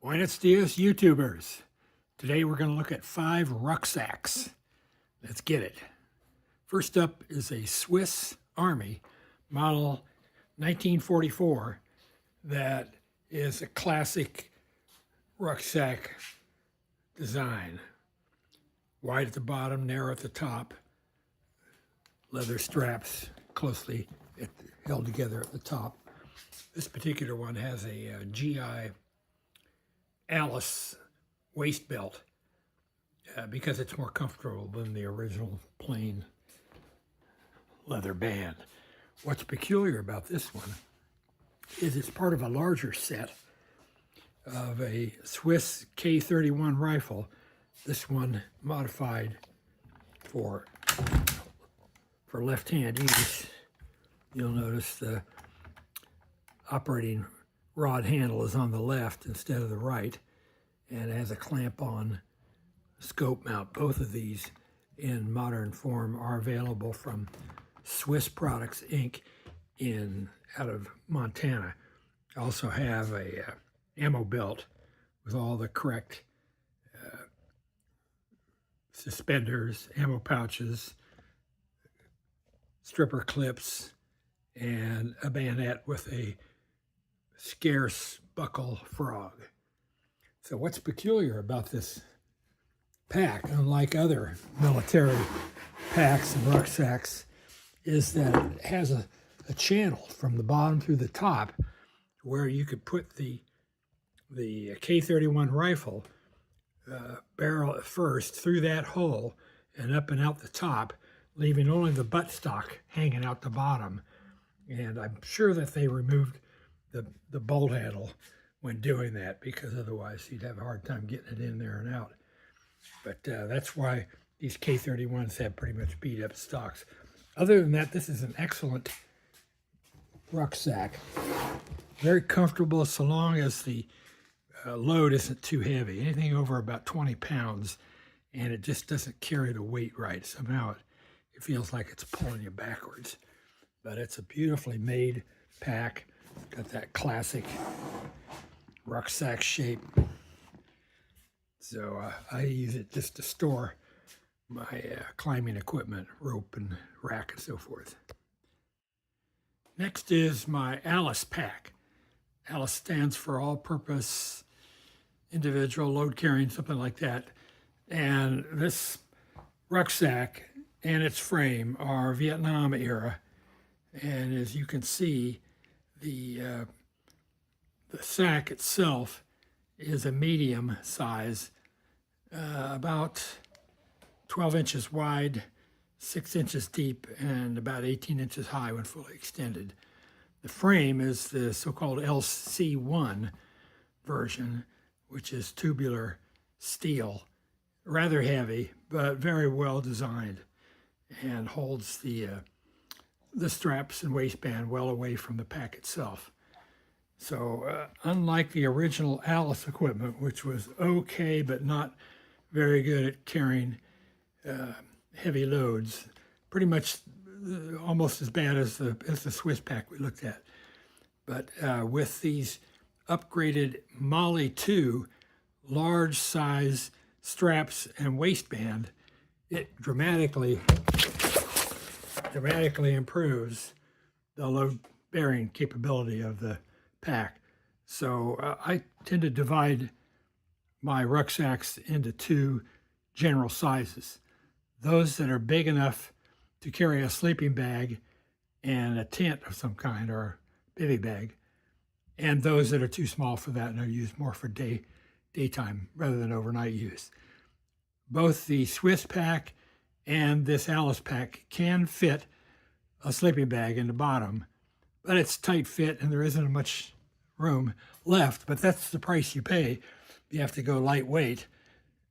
Buenos dias, YouTubers. Today we're going to look at 5 rucksacks. Let's get it. First up is a Swiss Army model 1944 that is a classic rucksack design. Wide at the bottom, narrow at the top, leather straps closely held together at the top. This particular one has a GI Alice waist belt because it's more comfortable than the original plain leather band. What's peculiar about this one is it's part of a larger set of a Swiss K31 rifle. This one modified for left-hand use. You'll notice the operating rod handle is on the left instead of the right, and it has a clamp-on scope mount. Both of these in modern form are available from Swiss Products Inc. out of Montana. I also have a ammo belt with all the correct suspenders, ammo pouches, stripper clips, and a bayonet with a scarce buckle frog. So what's peculiar about this pack, unlike other military packs and rucksacks, is that it has a channel from the bottom through the top where you could put the K31 rifle barrel at first through that hole and up and out the top, leaving only the buttstock hanging out the bottom. And I'm sure that they removed the bolt handle when doing that, because otherwise you'd have a hard time getting it in there and out. But that's why these K31s have pretty much beat up stocks. Other than that, this is an excellent rucksack. Very comfortable so long as the load isn't too heavy. Anything over about 20 pounds, and it just doesn't carry the weight right. Somehow it feels like it's pulling you backwards. But it's a beautifully made pack. Got that classic rucksack shape. So I use it just to store my climbing equipment, rope and rack and so forth. Next is my Alice pack. Alice stands for all-purpose individual load carrying, something like that. And this rucksack and its frame are Vietnam era. And as you can see, the sack itself is a medium size, about 12 inches wide, 6 inches deep, and about 18 inches high when fully extended. The frame is the so-called LC1 version, which is tubular steel, rather heavy, but very well designed, and holds the straps and waistband well away from the pack itself. So unlike the original Alice equipment, which was okay but not very good at carrying heavy loads, pretty much almost as bad as the Swiss pack we looked at. But with these upgraded Molly 2 large size straps and waistband, it dramatically improves the load bearing capability of the pack. So I tend to divide my rucksacks into 2 general sizes. Those that are big enough to carry a sleeping bag and a tent of some kind, or a bivy bag, and those that are too small for that and are used more for daytime rather than overnight use. Both the Swiss pack and this Alice pack can fit a sleeping bag in the bottom, but it's tight fit and there isn't much room left. But that's the price you pay. You have to go lightweight.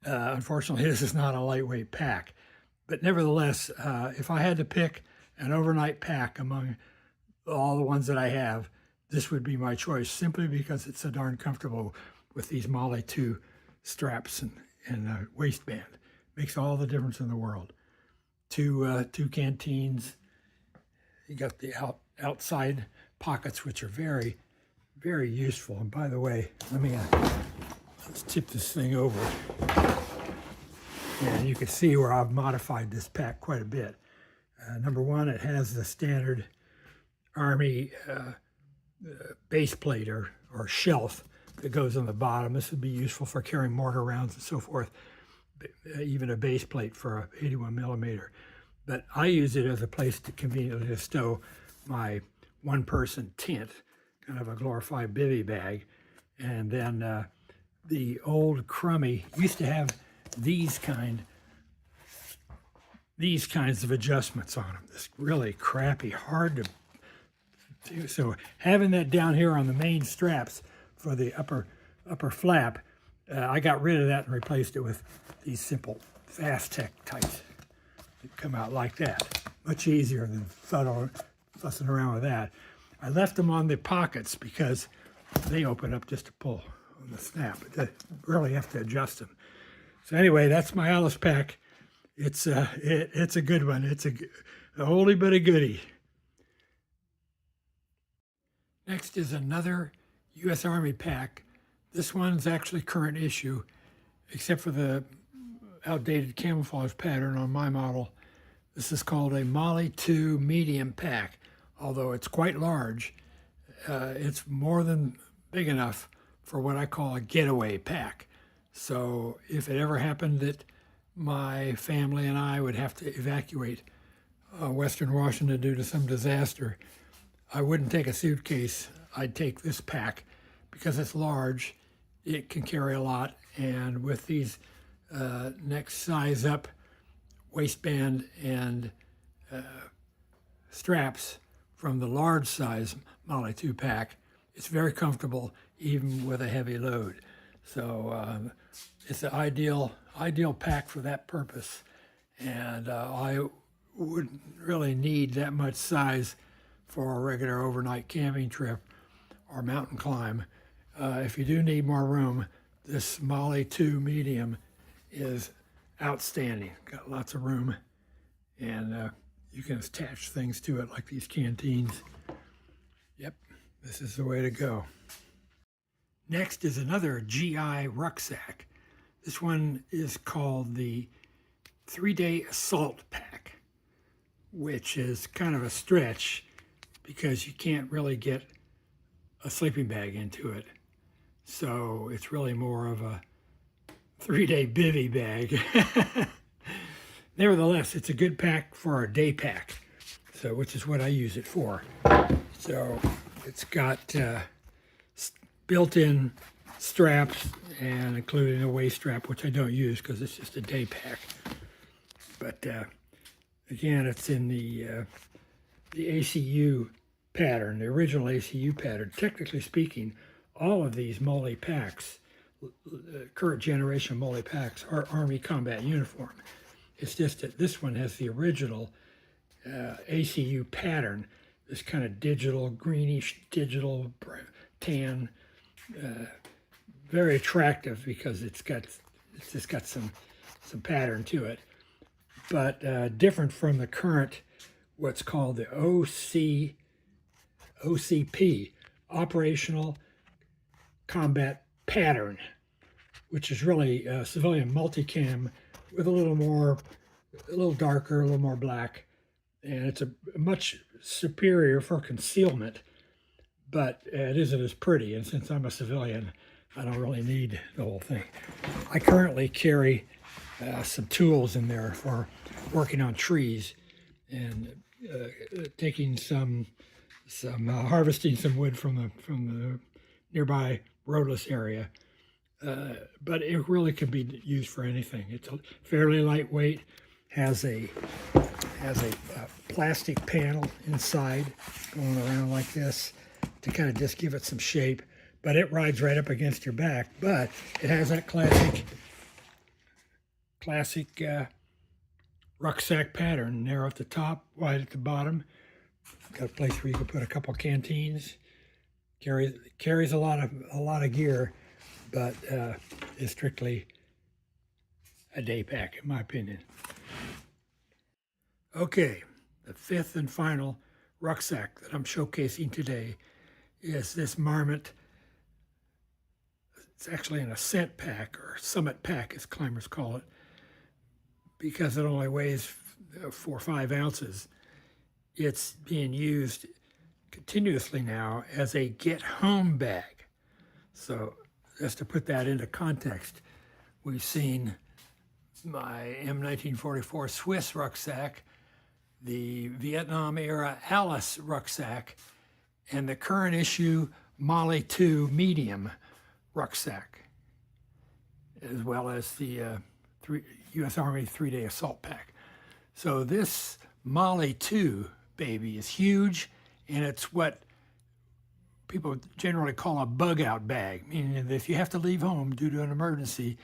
Unfortunately, this is not a lightweight pack. But nevertheless, if I had to pick an overnight pack among all the ones that I have, this would be my choice, simply because it's so darn comfortable with these Molly 2 straps and waistband. Makes all the difference in the world. Two canteens. You got the outside pockets, which are very, very useful. And by the way, let me Let's tip this thing over. And you can see where I've modified this pack quite a bit. Number one, it has the standard Army base plate or shelf that goes on the bottom. This would be useful for carrying mortar rounds and so forth, even a base plate for a 81 millimeter. But I use it as a place to conveniently stow my one-person tent, kind of a glorified bivy bag. And then the old crummy used to have these kinds of adjustments on them. This really crappy, hard to do. So having that down here on the main straps for the upper flap, I got rid of that and replaced it with these simple Fast Tech types that come out like that. Much easier than fussing around with that. I left them on the pockets because they open up just to pull on the snap. But really have to adjust them. So anyway, that's my Alice pack. It's a good one. It's a oldie but a goodie. Next is another U.S. Army pack. This one's actually current issue, except for the outdated camouflage pattern on my model. This is called a Molly 2 medium pack. Although it's quite large, it's more than big enough for what I call a getaway pack. So if it ever happened that my family and I would have to evacuate Western Washington due to some disaster, I wouldn't take a suitcase. I'd take this pack because it's large. It can carry a lot, and with these next size up waistband and straps from the large size Molly 2 pack, it's very comfortable even with a heavy load. So it's an ideal pack for that purpose, and I wouldn't really need that much size for a regular overnight camping trip or mountain climb. If you do need more room, this Molly 2 medium is outstanding. Got lots of room, and you can attach things to it like these canteens. Yep, this is the way to go. Next is another GI rucksack. This one is called the 3-Day Assault Pack, which is kind of a stretch because you can't really get a sleeping bag into it. So it's really more of a 3-day bivy bag. Nevertheless, it's a good pack for a day pack, so which is what I use it for. So it's got built-in straps and including a waist strap, which I don't use because it's just a day pack. But again, it's in the ACU pattern, the original ACU pattern. Technically speaking, all of these Molly packs, current generation Molly packs, are Army combat uniform. It's just that this one has the original ACU pattern, this kind of digital, greenish, digital, tan, very attractive because it's just got some pattern to it, but different from the current, what's called the OCP, Operational Combat Pattern, which is really a civilian multicam with a little darker, a little more black, and it's a much superior for concealment, but it isn't as pretty. And since I'm a civilian, I don't really need the whole thing. I currently carry some tools in there for working on trees and taking harvesting some wood from the nearby roadless area. But it really can be used for anything. It's fairly lightweight, has a plastic panel inside going around like this to kind of just give it some shape, but it rides right up against your back. But it has that classic rucksack pattern, narrow at the top, wide at the bottom. Got a place where you can put a couple canteens. Carries a lot of gear, but is strictly a day pack, in my opinion. Okay, the fifth and final rucksack that I'm showcasing today is this Marmot It's actually an ascent pack, or summit pack as climbers call it, because it only weighs 4 or 5 ounces. It's being used continuously now as a get-home bag. So just to put that into context, we've seen my M1944 Swiss rucksack, the Vietnam-era Alice rucksack, and the current issue Molly 2 medium rucksack, as well as the U.S. Army 3-day assault pack. So this Molly 2 baby is huge, and it's what people generally call a bug-out bag, meaning that if you have to leave home due to an emergency,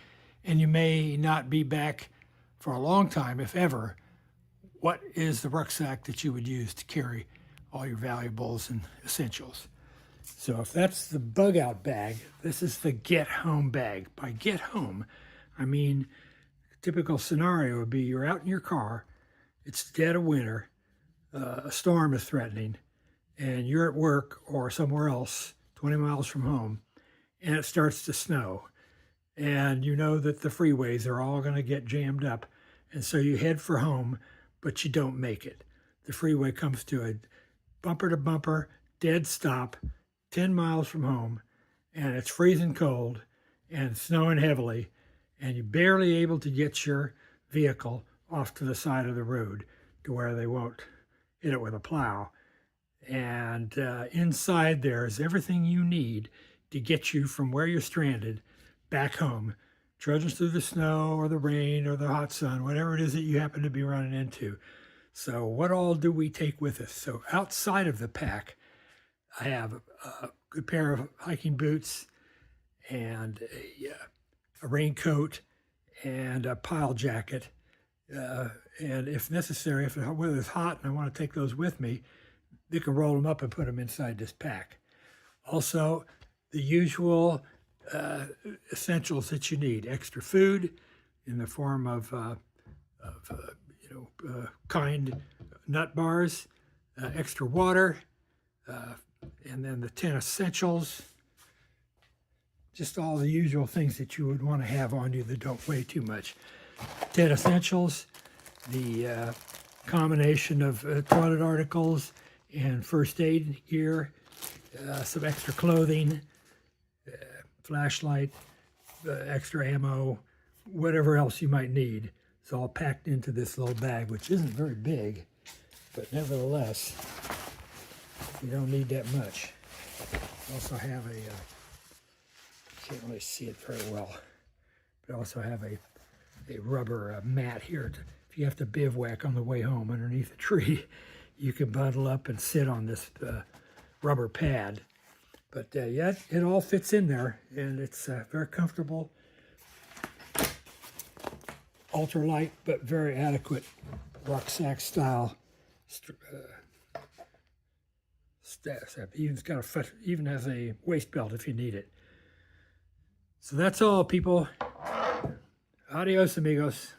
and you may not be back for a long time, if ever, what is the rucksack that you would use to carry all your valuables and essentials? So if that's the bug-out bag, this is the get-home bag. By get home, I mean, a typical scenario would be you're out in your car, it's dead of winter, a storm is threatening, and you're at work or somewhere else, 20 miles from home, and it starts to snow. And you know that the freeways are all going to get jammed up. And so you head for home, but you don't make it. The freeway comes to a bumper-to-bumper dead stop 10 miles from home, and it's freezing cold and snowing heavily, and you're barely able to get your vehicle off to the side of the road to where they won't hit it with a plow. And inside there is everything you need to get you from where you're stranded back home, trudging through the snow or the rain or the hot sun, whatever it is that you happen to be running into. So what all do we take with us? So outside of the pack, I have a good pair of hiking boots and a raincoat and a pile jacket. And if necessary, if the weather's hot and I want to take those with me, they can roll them up and put them inside this pack. Also, the usual essentials that you need: extra food in the form of kind nut bars, extra water, and then the 10 essentials. Just all the usual things that you would want to have on you that don't weigh too much. 10 essentials, the combination of toilet articles and first aid gear, some extra clothing, flashlight, extra ammo, whatever else you might need. It's all packed into this little bag, which isn't very big, but nevertheless, you don't need that much. I also have can't really see it very well, but I also have a rubber mat here. If you have to bivouac on the way home underneath a tree, you can bundle up and sit on this rubber pad. But yeah, it all fits in there, and it's very comfortable, ultralight, but very adequate rucksack style. Even has a waist belt if you need it. So that's all, people. Adios, amigos.